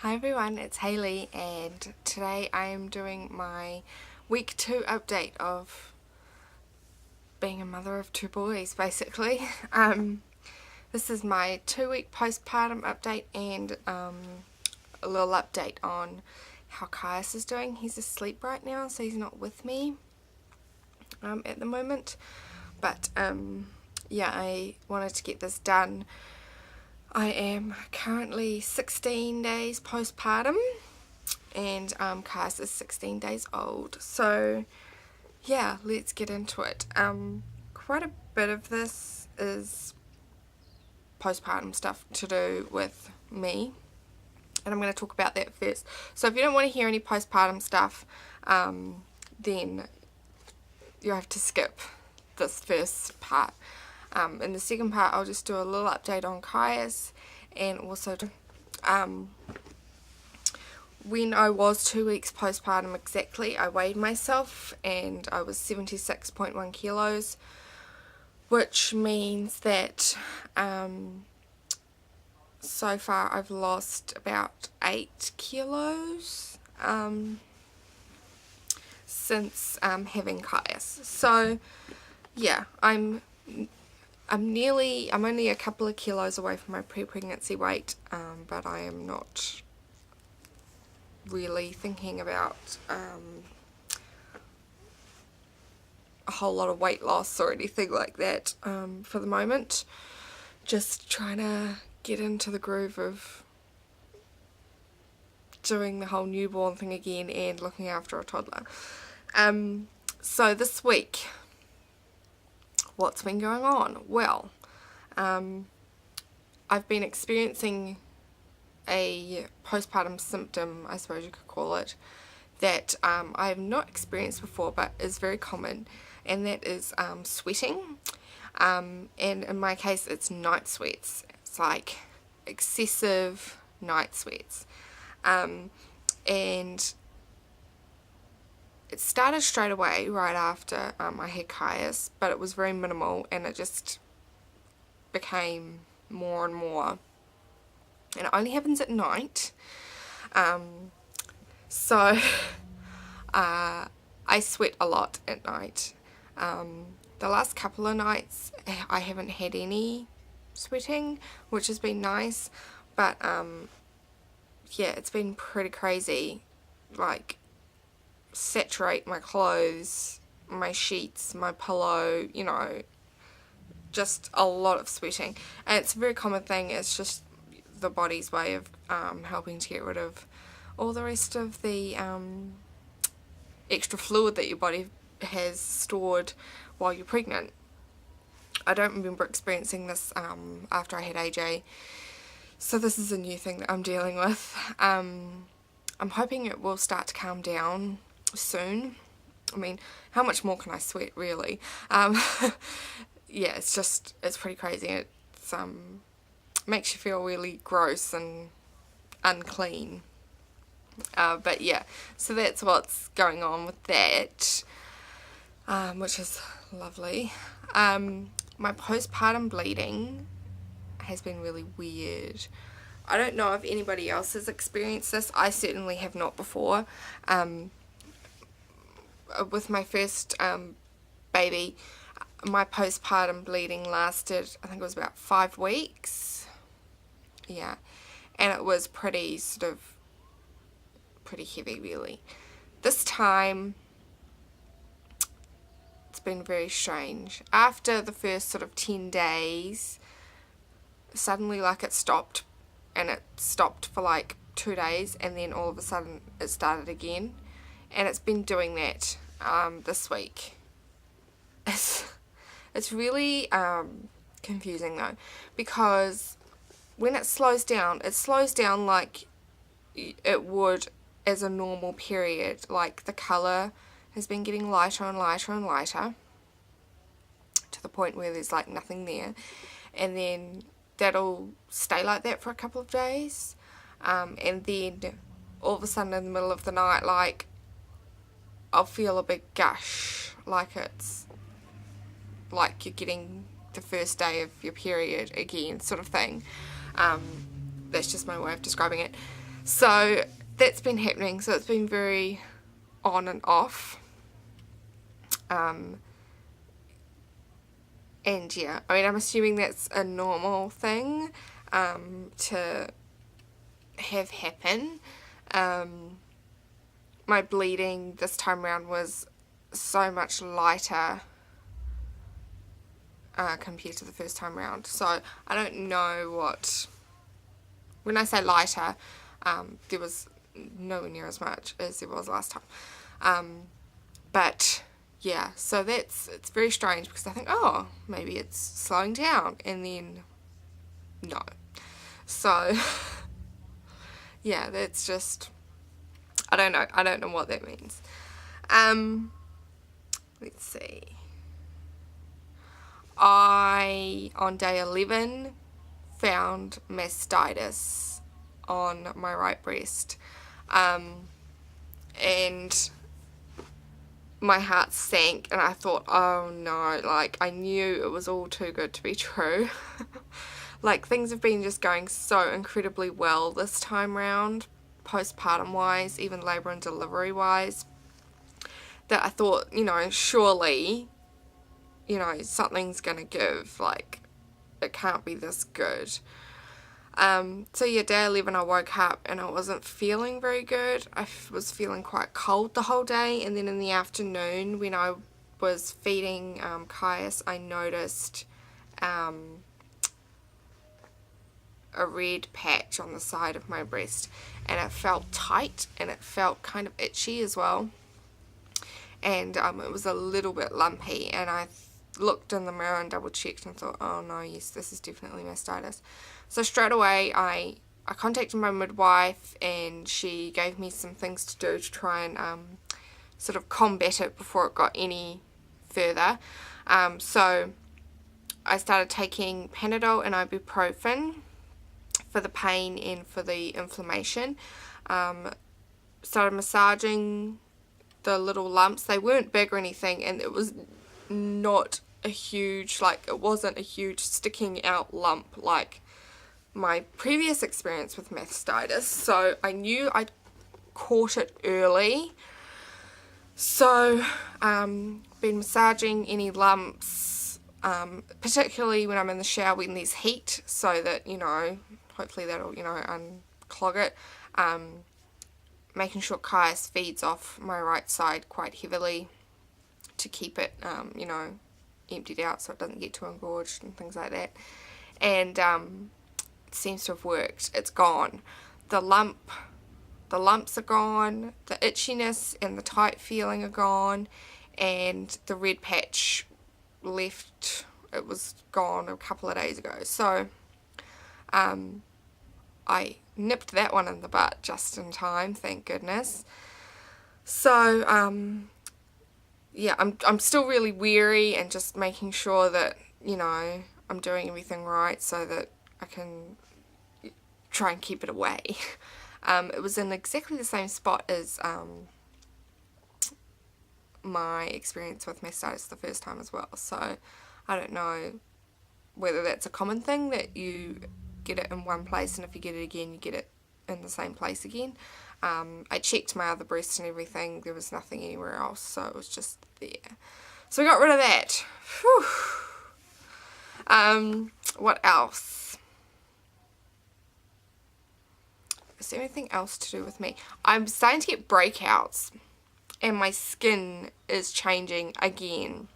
Hi everyone, it's Hayley, and today I am doing my week 2 update of being a mother of 2 boys, basically. This is my 2-week postpartum update and a little update on how Caius is doing. He's asleep right now, so he's not with me at the moment. But yeah, I wanted to get this done. I am currently 16 days postpartum, and Caius is 16 days old. So yeah, let's get into it. Quite a bit of this is postpartum stuff to do with me, and I'm going to talk about that first. So if you don't want to hear any postpartum stuff, then you have to skip this first part. In the second part, I'll just do a little update on Caius, and also when I was 2 weeks postpartum exactly, I weighed myself and I was 76.1 kilos, which means that so far I've lost about 8 kilos since having Caius. So yeah, I'm only a couple of kilos away from my pre-pregnancy weight, but I am not really thinking about a whole lot of weight loss or anything like that for the moment. Just trying to get into the groove of doing the whole newborn thing again and looking after a toddler. So this week, what's been going on? Well, I've been experiencing a postpartum symptom, I suppose you could call it, that I have not experienced before but is very common, and that is sweating. And in my case, it's night sweats. It's like excessive night sweats. And it started straight away right after I had Caius, but it was very minimal, and it just became more and more. And it only happens at night. So I sweat a lot at night. The last couple of nights I haven't had any sweating, which has been nice, but yeah, it's been pretty crazy. Like, saturate my clothes, my sheets, my pillow, you know, just a lot of sweating. And it's a very common thing. It's just the body's way of helping to get rid of all the rest of the extra fluid that your body has stored while you're pregnant. I don't remember experiencing this after I had AJ, so this is a new thing that I'm dealing with. I'm hoping it will start to calm down soon. I mean, how much more can I sweat, really? Yeah, it's pretty crazy. It's makes you feel really gross and unclean. But yeah, so that's what's going on with that, which is lovely. My postpartum bleeding has been really weird. I don't know if anybody else has experienced this. I certainly have not before. With my first baby, my postpartum bleeding lasted, I think it was about 5 weeks. Yeah, and it was pretty heavy, really. This time, it's been very strange. After the first 10 days, suddenly, like, it stopped, and it stopped for like 2 days, and then all of a sudden it started again, and it's been doing that this week. It's really confusing though, because when it slows down like it would as a normal period. Like, the colour has been getting lighter and lighter and lighter to the point where there's like nothing there, and then that'll stay like that for a couple of days, and then all of a sudden in the middle of the night, like, I'll feel a big gush, like it's like you're getting the first day of your period again, sort of thing. That's just my way of describing it. So that's been happening. So it's been very on and off. And yeah, I mean, I'm assuming that's a normal thing to have happen. My bleeding this time around was so much lighter compared to the first time around. So I don't know what, when I say lighter, there was nowhere near as much as there was last time. But yeah, so it's very strange because I think, oh, maybe it's slowing down, and then no. So yeah, that's just, I don't know what that means. Let's see. I, on day 11, found mastitis on my right breast. And my heart sank, and I thought, oh no, like, I knew it was all too good to be true. Like, things have been just going so incredibly well this time round, postpartum wise, even labour and delivery wise, that I thought, you know, surely, you know, something's gonna give, like, it can't be this good. So yeah, day 11 I woke up and I wasn't feeling very good. I was feeling quite cold the whole day, and then in the afternoon when I was feeding Caius, I noticed a red patch on the side of my breast, and it felt tight and it felt kind of itchy as well, and it was a little bit lumpy, and I looked in the mirror and double checked and thought, oh no, yes, this is definitely mastitis. So straight away I contacted my midwife, and she gave me some things to do to try and sort of combat it before it got any further. So I started taking Panadol and ibuprofen for the pain and for the inflammation. Started massaging the little lumps. They weren't big or anything, and it was not a huge, like, it wasn't a huge sticking out lump like my previous experience with mastitis. So I knew I'd caught it early. So been massaging any lumps, particularly when I'm in the shower when there's heat, so that, you know, hopefully that'll, you know, unclog it. Making sure Caius feeds off my right side quite heavily to keep it, you know, emptied out so it doesn't get too engorged and things like that. And it seems to have worked. It's gone. The lumps are gone, the itchiness and the tight feeling are gone, and the red patch left, it was gone a couple of days ago. So I nipped that one in the butt just in time, thank goodness. So yeah, I'm still really weary and just making sure that, you know, I'm doing everything right so that I can try and keep it away. It was in exactly the same spot as my experience with mastitis the first time as well. So I don't know whether that's a common thing, that you get it in one place, and if you get it again, you get it in the same place again. I checked my other breast and everything. There was nothing anywhere else, so it was just there. So we got rid of that. Whew. What else? Is there anything else to do with me? I'm starting to get breakouts, and my skin is changing again.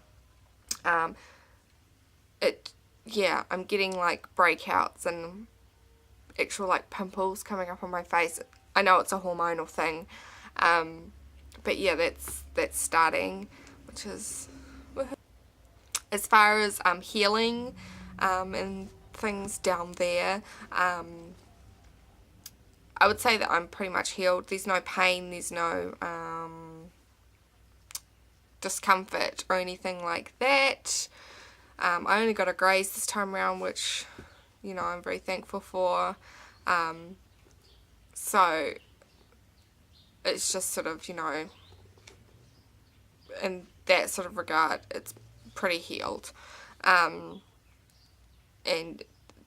Yeah, I'm getting like breakouts and actual like pimples coming up on my face. I know it's a hormonal thing, but yeah, that's starting, which is woohoo. As far as healing and things down there, I would say that I'm pretty much healed. There's no pain, there's no discomfort or anything like that. I only got a graze this time around, which, you know, I'm very thankful for. So it's just sort of, you know, in that sort of regard, it's pretty healed. And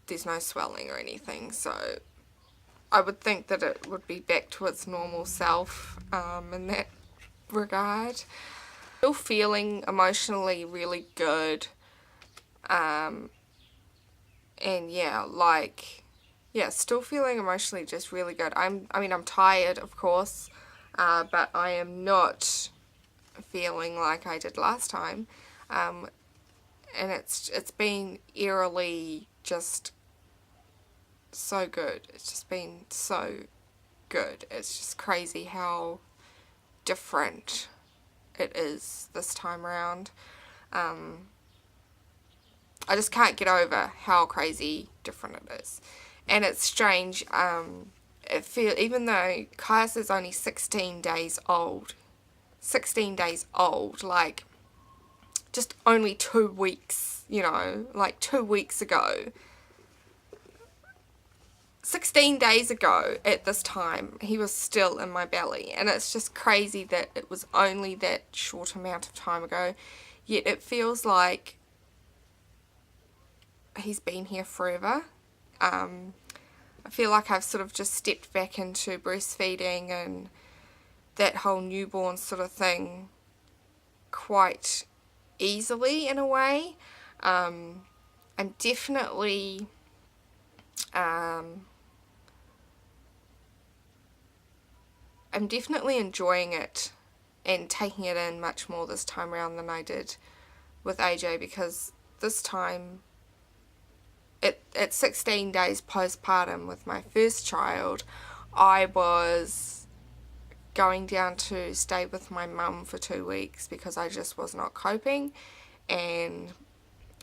there's no swelling or anything, so I would think that it would be back to its normal self in that regard. Still feeling emotionally really good, and yeah, still feeling emotionally just really good. I mean, I'm tired, of course, but I am not feeling like I did last time, and it's been eerily just so good. It's just been so good. It's just crazy how different it is this time around. I just can't get over how crazy different it is. And it's strange, even though Caius is only 16 days old, like, just only 2 weeks, like 2 weeks ago, 16 days ago at this time, he was still in my belly. And it's just crazy that it was only that short amount of time ago, yet it feels like he's been here forever. I feel like I've sort of just stepped back into breastfeeding and that whole newborn sort of thing quite easily in a way. I'm definitely enjoying it and taking it in much more this time around than I did with AJ, because this time at 16 days postpartum with my first child, I was going down to stay with my mum for 2 weeks because I just was not coping, and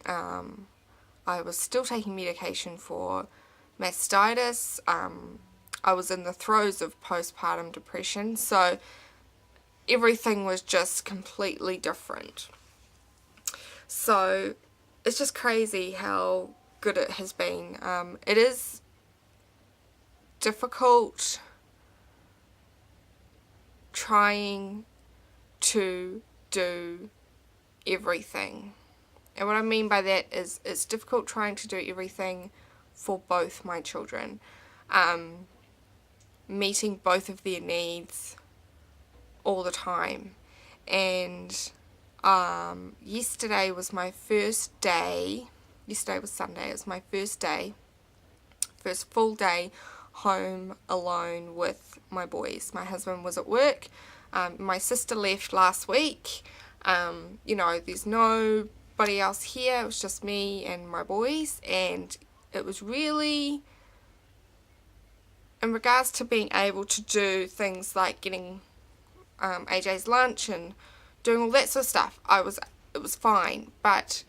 I was still taking medication for mastitis. I was in the throes of postpartum depression, so everything was just completely different. So it's just crazy how good it has been. It is difficult trying to do everything. And what I mean by that is it's difficult trying to do everything for both my children. Meeting both of their needs all the time. And yesterday was my first day. Yesterday was Sunday. It was my first full day home alone with my boys. My husband was at work. My sister left last week. There's nobody else here. It was just me and my boys, and it was really, in regards to being able to do things like getting AJ's lunch and doing all that sort of stuff, it was fine. But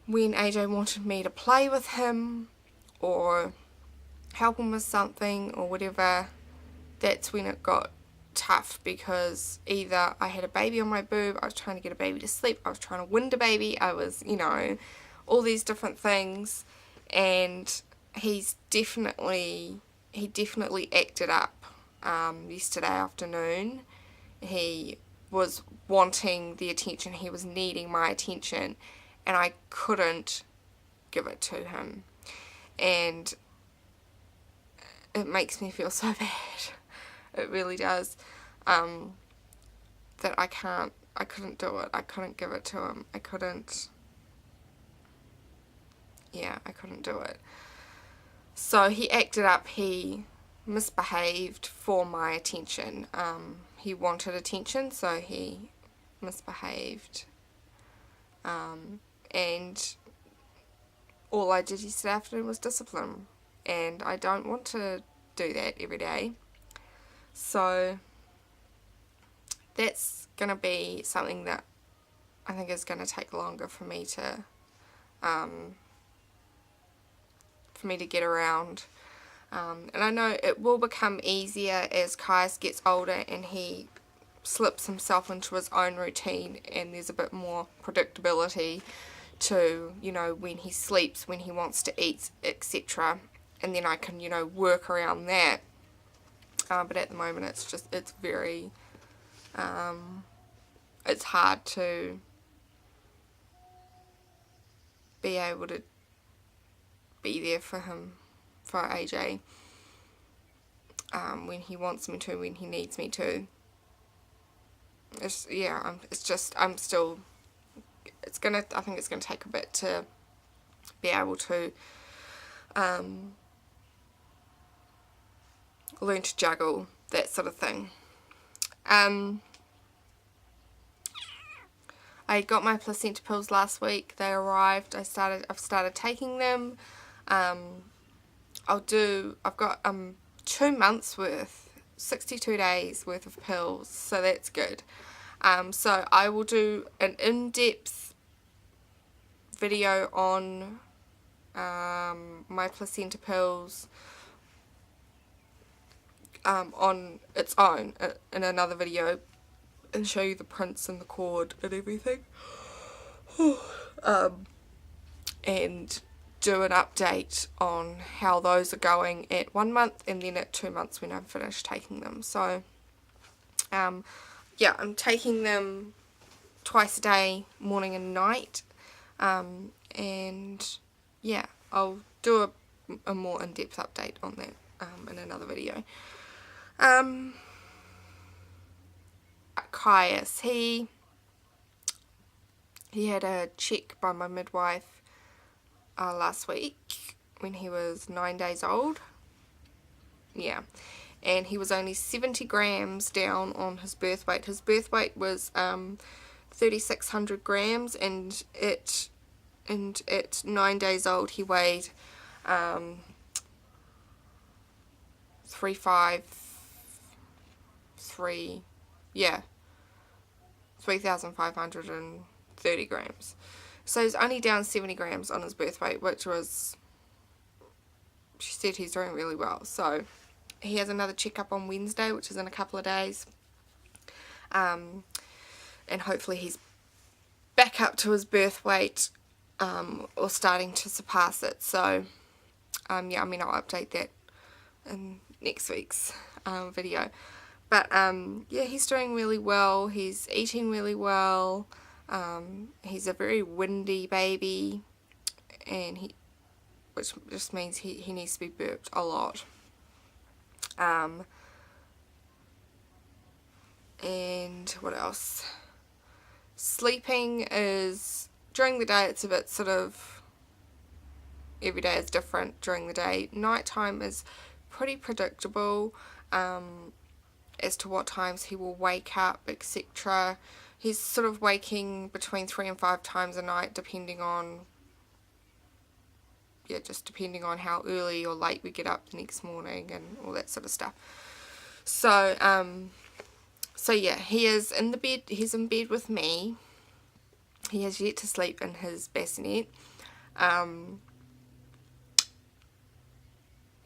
when AJ wanted me to play with him or help him with something or whatever, that's when it got tough, because either I had a baby on my boob, I was trying to get a baby to sleep, I was trying to wind a baby, I was, all these different things, and he definitely acted up yesterday afternoon. He was wanting the attention, he was needing my attention, and I couldn't give it to him. And it makes me feel so bad. It really does. That I couldn't do it. I couldn't give it to him. I couldn't do it. So he acted up. He misbehaved for my attention. He wanted attention, so he misbehaved. And all I did yesterday afternoon was discipline, and I don't want to do that every day. So that's going to be something that I think is going to take longer for me to get around. And I know it will become easier as Caius gets older and he slips himself into his own routine, and there's a bit more predictability to, when he sleeps, when he wants to eat, etc. And then I can, work around that. But at the moment it's very, it's hard to be able to be there for him for AJ when he wants me to, when he needs me to. It's, yeah, it's just, I think it's gonna take a bit to be able to learn to juggle that sort of thing. I got my placenta pills last week. They arrived. I've started taking them. I've got 2 months worth, 62 days worth of pills, so that's good. So I will do an in-depth video on my placenta pills on its own in another video, and show you the prints and the cord and everything. And do an update on how those are going at 1 month and then at 2 months when I'm finished taking them. So yeah, I'm taking them twice a day, morning and night. And yeah, I'll do a more in-depth update on that in another video. Caius, he had a check by my midwife last week when he was 9 days old. Yeah, and he was only 70 grams down on his birth weight. His birth weight was 3,600 grams, and at 9 days old he weighed 3,530 grams. So he's only down 70 grams on his birth weight, which was, she said he's doing really well. So he has another checkup on Wednesday, which is in a couple of days. And hopefully he's back up to his birth weight, or starting to surpass it. So yeah, I mean, I'll update that in next week's video. But yeah, he's doing really well. He's eating really well. He's a very windy baby, and which just means he needs to be burped a lot. And what else? Sleeping is, during the day it's a bit sort of, every day is different during the day. Nighttime is pretty predictable as to what times he will wake up, etc. He's sort of waking between 3 and 5 times a night, depending on, yeah, just depending on how early or late we get up the next morning and all that sort of stuff. So so yeah, he is in the bed. He's in bed with me. He has yet to sleep in his bassinet. And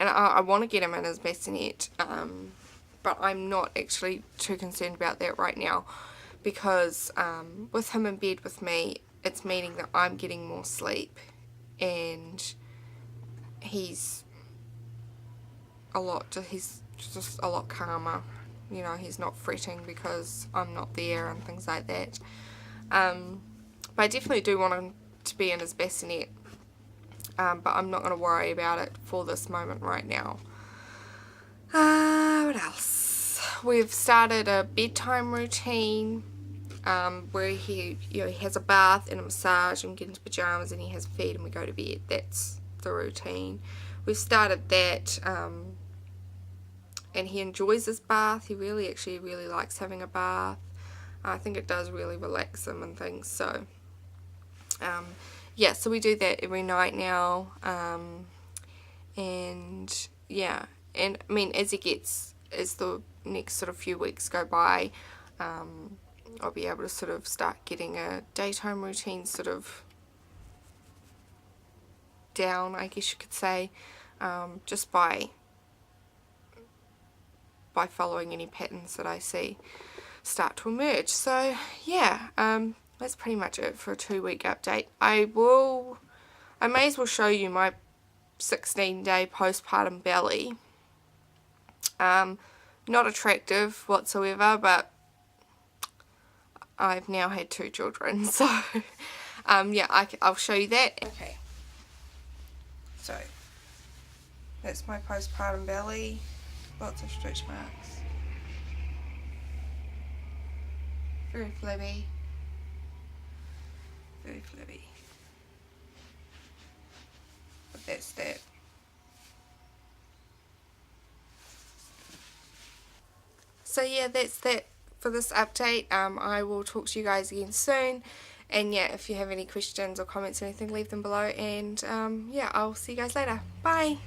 I want to get him in his bassinet, but I'm not actually too concerned about that right now, because with him in bed with me, it's meaning that I'm getting more sleep, and he's just a lot calmer. You know, he's not fretting because I'm not there and things like that. But I definitely do want him to be in his bassinet, but I'm not going to worry about it for this moment right now. What else? We've started a bedtime routine where he has a bath and a massage and get into pajamas and he has feed and we go to bed. That's the routine. We've started that, and he enjoys his bath. He really likes having a bath. I think it does really relax him and things. So yeah, so we do that every night now, and yeah, and I mean, as the next sort of few weeks go by, I'll be able to sort of start getting a daytime routine sort of down, I guess you could say, just by following any patterns that I see start to emerge. So yeah, that's pretty much it for a 2-week update. I may as well show you my 16-day postpartum belly. Not attractive whatsoever, but I've now had 2 children, so yeah, I'll show you that. Okay, so That's my postpartum belly. Lots of stretch marks. Very flabby. Very flabby. But that's that. So yeah, that's that for this update. I will talk to you guys again soon. And yeah, if you have any questions or comments or anything, leave them below. And yeah, I'll see you guys later. Bye!